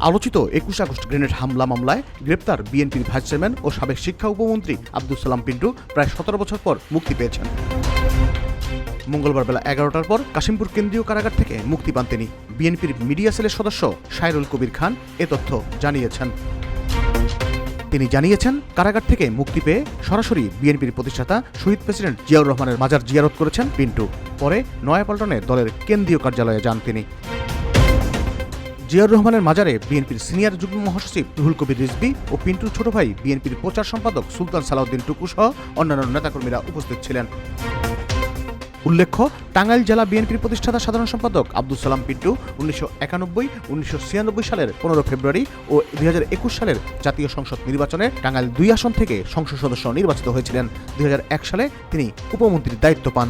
আলোচিত ২১ August grenade হামলা মামলায় গ্রেপ্তার বিএনপির ভাইস চেয়ারম্যান ও সাবেক শিক্ষা উপমন্ত্রী আব্দুস সালাম পিন্টু প্রায় ১৭ বছর পর মুক্তি পেয়েছেন। মঙ্গলবার বেলা ১১টার পর কাশিমপুর কেন্দ্রীয় কারাগার থেকে মুক্তি পান তিনি। বিএনপির মিডিয়া সেলের সদস্য সাইরুল কবির খান এ তথ্য জানিয়েছেন। তিনি জানিয়েছেন, কারাগার থেকে মুক্তি পেয়ে সরাসরি বিএনপির প্রতিষ্ঠাতা শহীদ প্রেসিডেন্ট জিয়াউর রহমানের মাজার জিয়ারত করেছেন পিন্টু। পরে নয়াপল্টনে দলের কেন্দ্রীয় কার্যালয়ে যান তিনি। জিয়াউর রহমানের মাজারে বিএনপির সিনিয়র যুগ্ম মহাসচিব রুহুল কবির রিজভী ও পিন্টুর ছোট ভাই বিএনপির প্রচার সম্পাদক সুলতান সালাউদ্দিন টুকু সহ অন্যান্য নেতাকর্মীরা উপস্থিত ছিলেন। উল্লেখ্য, টাঙ্গাইল জেলা বিএনপির প্রতিষ্ঠাতা সাধারণ সম্পাদক আব্দুস সালাম পিন্টু ১৯৯১, ১৯৯৬ সালের ১৫ ফেব্রুয়ারি ও ২০২১ সালের জাতীয় সংসদ নির্বাচনে টাঙ্গাইল ২ আসন থেকে সংসদ সদস্য নির্বাচিত হয়েছিলেন। ২০০১ সালে তিনি উপমন্ত্রীর দায়িত্ব পান।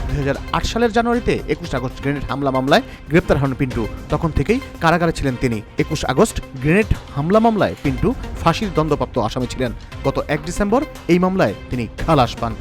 ২০০৮ সালের জানুয়ারিতে ২১ আগস্ট গ্রেনেড হামলা মামলায় গ্রেপ্তার হন পিন্টু। তখন থেকেই কারাগারে ছিলেন তিনি। ২১ আগস্ট গ্রেনেড হামলা মামলায় পিন্টু ফাঁসির দণ্ডপ্রাপ্ত আসামি ছিলেন। গত ১ ডিসেম্বর এই মামলায় তিনি খালাস পান।